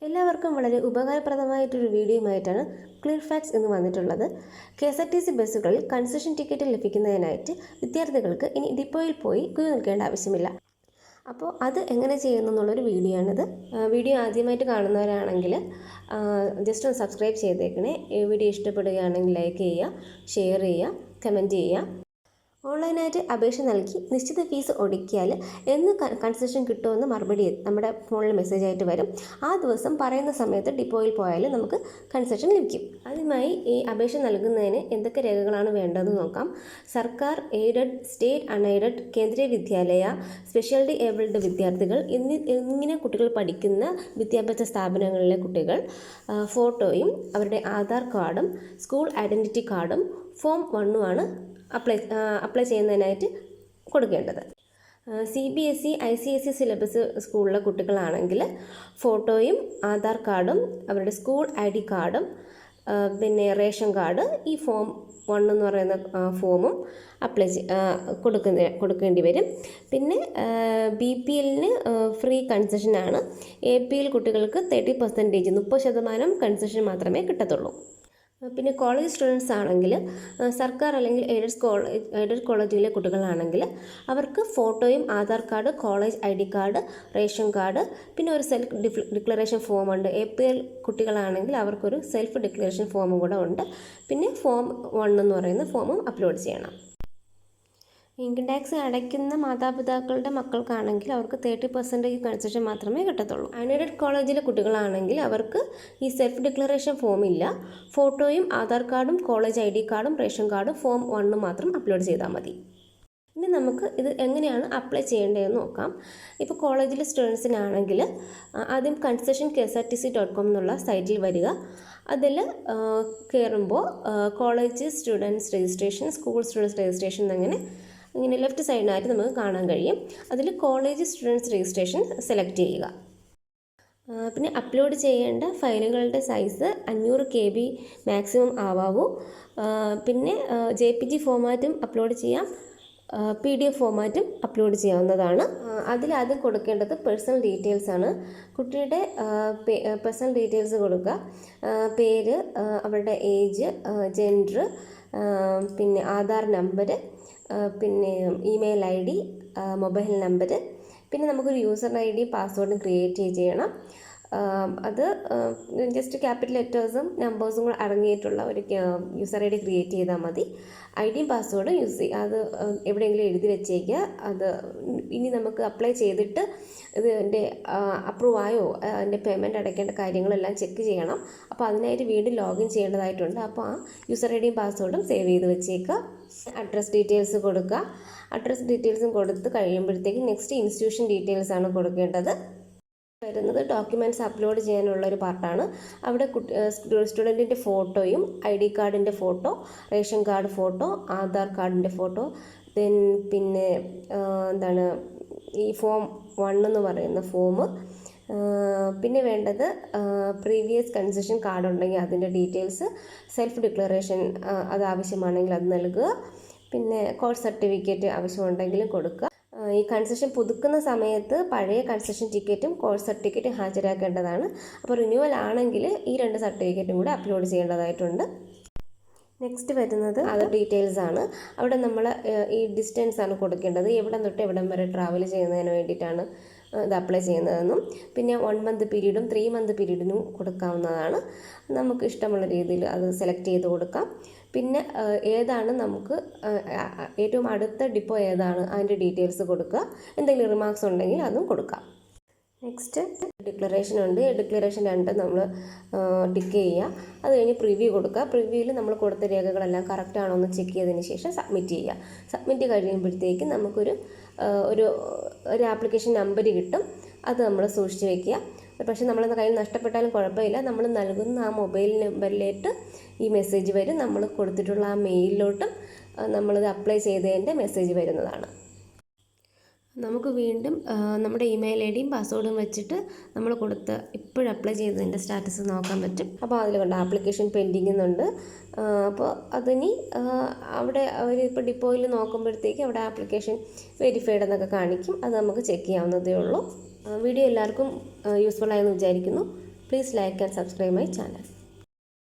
എല്ലാവർക്കും വളരെ ഉപകാരപ്രദമായിട്ടൊരു വീഡിയോയുമായിട്ടാണ് clear facts എന്ന് വന്നിട്ടുള്ളത്. KSRTC ബസ്സുകളിൽ കൺസെഷൻ ടിക്കറ്റ് ലഭിക്കുന്നതിനായിട്ട് വിദ്യാർത്ഥികൾക്ക് ഇനി ഡിപ്പോയിൽ പോയി ക്യൂ നിൽക്കേണ്ട ആവശ്യമില്ല. അപ്പോൾ അത് എങ്ങനെ ചെയ്യുന്നു എന്നുള്ളൊരു വീഡിയോ ആണിത്. വീഡിയോ ആദ്യമായിട്ട് കാണുന്നവരാണെങ്കിൽ ജസ്റ്റ് ഒന്ന് സബ്സ്ക്രൈബ് ചെയ്തേക്കണേ. വീഡിയോ ഇഷ്ടപ്പെടുകയാണെങ്കിൽ ലൈക്ക് ചെയ്യുക, ഷെയർ ചെയ്യുക, കമൻറ്റ് ചെയ്യുക. ഓൺലൈനായിട്ട് അപേക്ഷ നൽകി നിശ്ചിത ഫീസ് ഒടുക്കിയാൽ എന്ന് കൺസെഷൻ കിട്ടുമെന്ന് മറുപടി നമ്മുടെ ഫോണിൽ മെസ്സേജായിട്ട് വരും. ആ ദിവസം പറയുന്ന സമയത്ത് ഡിപ്പോയിൽ പോയാൽ നമുക്ക് കൺസെഷൻ ലഭിക്കും. ആദ്യമായി ഈ അപേക്ഷ നൽകുന്നതിന് എന്തൊക്കെ രേഖകളാണ് വേണ്ടതെന്ന് നോക്കാം. സർക്കാർ, എയ്ഡഡ്, സ്റ്റേറ്റ് അൺഎയ്ഡഡ്, കേന്ദ്രീയ വിദ്യാലയ, സ്പെഷ്യൽ ഏബിൾഡ് വിദ്യാർത്ഥികൾ എന്നിങ്ങനെ കുട്ടികൾ പഠിക്കുന്ന വിദ്യാഭ്യാസ സ്ഥാപനങ്ങളിലെ കുട്ടികൾ ഫോട്ടോയും അവരുടെ ആധാർ കാർഡും സ്കൂൾ ഐഡൻറ്റിറ്റി കാർഡും ഫോം 1 അപ്ലൈ ചെയ്യുന്നതിനായിട്ട് കൊടുക്കേണ്ടത്. CBSE, ICSE സിലബസ് സ്കൂളിലെ കുട്ടികളാണെങ്കിൽ ഫോട്ടോയും ആധാർ കാർഡും അവരുടെ സ്കൂൾ ID കാർഡും പിന്നെ റേഷൻ കാർഡ്, ഈ ഫോം 1 എന്ന് പറയുന്ന ഫോമും കൊടുക്കേണ്ടി വരും. പിന്നെ BPLന് ഫ്രീ കൺസെഷനാണ്. APL കുട്ടികൾക്ക് 30%, 30% കൺസെഷൻ മാത്രമേ കിട്ടത്തുള്ളൂ. പിന്നെ കോളേജ് സ്റ്റുഡൻസ് ആണെങ്കിൽ സർക്കാർ അല്ലെങ്കിൽ എയ്ഡഡ് കോളേജിലെ കുട്ടികളാണെങ്കിൽ അവർക്ക് ഫോട്ടോയും Aadhaar card, college ID card, ration card, പിന്നെ ഒരു സെൽഫ് ഡിക്ലറേഷൻ ഫോം ഉണ്ട്. APL കുട്ടികളാണെങ്കിൽ അവർക്കൊരു സെൽഫ് ഡിക്ലറേഷൻ ഫോമും കൂടെ ഉണ്ട്. പിന്നെ ഫോം 1 എന്ന് പറയുന്ന ഫോമും അപ്ലോഡ് ചെയ്യണം. ഇൻകം ടാക്സ് അടയ്ക്കുന്ന മാതാപിതാക്കളുടെ മക്കൾക്കാണെങ്കിൽ അവർക്ക് 30% കൺസെഷൻ മാത്രമേ കിട്ടത്തുള്ളൂ. അൺഎയ്ഡഡ് കോളേജിലെ കുട്ടികളാണെങ്കിൽ അവർക്ക് ഈ സെൽഫ് ഡിക്ലറേഷൻ ഫോം ഇല്ല. ഫോട്ടോയും ആധാർ കാർഡും കോളേജ് ID കാർഡും റേഷൻ കാർഡും ഫോം 1 മാത്രം അപ്ലോഡ് ചെയ്താൽ മതി. ഇനി നമുക്ക് ഇത് എങ്ങനെയാണ് അപ്ലൈ ചെയ്യേണ്ടതെന്ന് നോക്കാം. ഇപ്പോൾ കോളേജിലെ സ്റ്റുഡൻസിനാണെങ്കിൽ ആദ്യം concession.ksrtc.com എന്നുള്ള സൈറ്റിൽ വരിക. അതിൽ കയറുമ്പോൾ college students registration, school students registration ഇങ്ങനെ ലെഫ്റ്റ് സൈഡിനായിട്ട് നമുക്ക് കാണാൻ കഴിയും. അതിൽ കോളേജ് സ്റ്റുഡൻസ് രജിസ്ട്രേഷൻ സെലക്ട് ചെയ്യുക. പിന്നെ അപ്ലോഡ് ചെയ്യേണ്ട ഫയലുകളുടെ സൈസ് 500 KB മാക്സിമം ആവാവൂ. പിന്നെ JPG ഫോമാറ്റും അപ്ലോഡ് ചെയ്യാം, PDF ഫോമാറ്റും അപ്ലോഡ് ചെയ്യാവുന്നതാണ്. അതിലാദ്യം കൊടുക്കേണ്ടത് പേഴ്സണൽ ഡീറ്റെയിൽസ് ആണ്. കുട്ടിയുടെ പേഴ്സണൽ ഡീറ്റെയിൽസ് കൊടുക്കുക. പേര്, അവരുടെ ഏജ്, ജെൻഡർ, പിന്നെ ആധാർ നമ്പർ, പിന്നെ ഇമെയിൽ ID, മൊബൈൽ നമ്പർ, പിന്നെ നമുക്കൊരു യൂസർ ID പാസ്വേഡും ക്രിയേറ്റ് ചെയ്യണം. അത് ജസ്റ്റ് ക്യാപിറ്റൽ ലെറ്റേഴ്സും നമ്പേഴ്സും കൂടെ അടങ്ങിയിട്ടുള്ള ഒരു യൂസർ ID ക്രിയേറ്റ് ചെയ്താൽ മതി. ID പാസ്വേഡ് യൂസ് ചെയ്യുക. അത് എവിടെയെങ്കിലും എഴുതി വെച്ചേക്കുക. അത് ഇനി നമുക്ക് അപ്ലൈ ചെയ്തിട്ട് ഇതിൻ്റെ അപ്രൂവ് ആയോ, അതിൻ്റെ പേയ്മെൻറ്റ് അടയ്ക്കേണ്ട കാര്യങ്ങളെല്ലാം ചെക്ക് ചെയ്യണം. അപ്പോൾ അതിനായിട്ട് വീണ്ടും ലോഗിൻ ചെയ്യേണ്ടതായിട്ടുണ്ട്. അപ്പോൾ ആ യൂസർ IDയും പാസ്വേഡും സേവ് ചെയ്ത് വെച്ചേക്കുക. അഡ്രസ് ഡീറ്റെയിൽസ് കൊടുക്കുക. അഡ്രസ് ഡീറ്റെയിൽസും കൊടുത്ത് കഴിയുമ്പോഴത്തേക്ക് നെക്സ്റ്റ് ഇൻസ്റ്റിറ്റ്യൂഷൻ ഡീറ്റെയിൽസ് ആണ് കൊടുക്കേണ്ടത്. വരുന്നത് ഡോക്യുമെൻറ്റ്സ് അപ്ലോഡ് ചെയ്യാനുള്ളൊരു പാർട്ടാണ്. അവിടെ സ്റ്റുഡൻറ്റിൻ്റെ ഫോട്ടോയും ID കാർഡിൻ്റെ photo, ration card photo, Aadhaar കാർഡിൻ്റെ ഫോട്ടോ, പിന്നെ ഈ ഫോം 1 എന്ന് പറയുന്ന ഫോം, പിന്നെ വേണ്ടത് പ്രീവിയസ് കൺസെഷൻ കാർഡ് ഉണ്ടെങ്കിൽ അതിൻ്റെ ഡീറ്റെയിൽസ്, സെൽഫ് ഡിക്ലറേഷൻ അത് ആവശ്യമാണെങ്കിൽ അത് നൽകുക. പിന്നെ കോഴ്സ് സർട്ടിഫിക്കറ്റ് ആവശ്യമുണ്ടെങ്കിലും കൊടുക്കുക. ഈ കൺസെഷൻ പുതുക്കുന്ന സമയത്ത് പഴയ കൺസെഷൻ ടിക്കറ്റും കോഴ്സ് സർട്ടിഫിക്കറ്റും ഹാജരാക്കേണ്ടതാണ്. അപ്പോൾ റിന്യൂവൽ ആണെങ്കിൽ ഈ 2 സർട്ടിഫിക്കറ്റും കൂടെ അപ്ലോഡ് ചെയ്യേണ്ടതായിട്ടുണ്ട്. നെക്സ്റ്റ് വരുന്നത് അതർ ഡീറ്റെയിൽസ് ആണ്. അവിടെ നമ്മൾ ഈ ഡിസ്റ്റൻസ് ആണ് കൊടുക്കേണ്ടത്. എവിടം തൊട്ട് എവിടം വരെ ട്രാവൽ ചെയ്യുന്നതിന് വേണ്ടിയിട്ടാണ് ഇത് അപ്ലൈ ചെയ്യുന്നതെന്നും. പിന്നെ 1 മന്ത് പീരീഡും 3 മന്ത് പീരീഡിനും കൊടുക്കാവുന്നതാണ്. നമുക്ക് ഇഷ്ടമുള്ള രീതിയിൽ അത് സെലക്ട് ചെയ്ത് കൊടുക്കാം. പിന്നെ ഏതാണ് നമുക്ക് ഏറ്റവും അടുത്ത ഡിപ്പോ ഏതാണ് അതിൻ്റെ ഡീറ്റെയിൽസ് കൊടുക്കുക. എന്തെങ്കിലും റിമാർക്സ് ഉണ്ടെങ്കിൽ അതും കൊടുക്കാം. നെക്സ്റ്റ് ഡിക്ലറേഷൻ ഉണ്ട്. ഡിക്ലറേഷൻ 2 നമ്മൾ ടിക്ക് ചെയ്യുക. അത് കഴിഞ്ഞ് പ്രിവ്യൂ കൊടുക്കുക. പ്രിവ്യൂവിൽ നമ്മൾ കൊടുത്ത രേഖകളെല്ലാം കറക്റ്റ് ആണോ എന്ന് ചെക്ക് ചെയ്തതിന് ശേഷം സബ്മിറ്റ് ചെയ്യുക. സബ്മിറ്റ് കഴിയുമ്പോഴത്തേക്ക് നമുക്കൊരു ഒരു ആപ്ലിക്കേഷൻ നമ്പർ കിട്ടും. അത് നമ്മൾ സൂക്ഷിച്ച് വയ്ക്കുക. പക്ഷേ നമ്മളത് കയ്യിൽ നഷ്ടപ്പെട്ടാലും കുഴപ്പമില്ല. നമ്മൾ നൽകുന്ന ആ മൊബൈൽ നമ്പറിലേക്ക് ഈ മെസ്സേജ് വരും. നമ്മൾ കൊടുത്തിട്ടുള്ള ആ മെയിലിലോട്ടും നമ്മളിത് അപ്ലൈ ചെയ്തതിൻ്റെ മെസ്സേജ് വരുന്നതാണ്. നമുക്ക് വീണ്ടും നമ്മുടെ ഇമെയിൽ IDയും പാസ്വേഡും വെച്ചിട്ട് നമ്മൾ ഇപ്പോഴും അപ്ലൈ ചെയ്തതിൻ്റെ സ്റ്റാറ്റസ് നോക്കാൻ പറ്റും. അപ്പോൾ അതിൽ കൊണ്ട് ആപ്ലിക്കേഷൻ പെൻഡിങ് എന്നുണ്ട്. അപ്പോൾ അതിനി അവിടെ ഇപ്പോൾ ഡിപ്പോയിൽ നോക്കുമ്പോഴത്തേക്ക് അവിടെ ആപ്ലിക്കേഷൻ വെരിഫൈഡ് എന്നൊക്കെ കാണിക്കും. അത് നമുക്ക് ചെക്ക് ചെയ്യാവുന്നതേ ഉള്ളൂ. വീഡിയോ എല്ലാവർക്കും യൂസ്ഫുൾ ആയെന്ന് വിചാരിക്കുന്നു. Please like and subscribe my channel.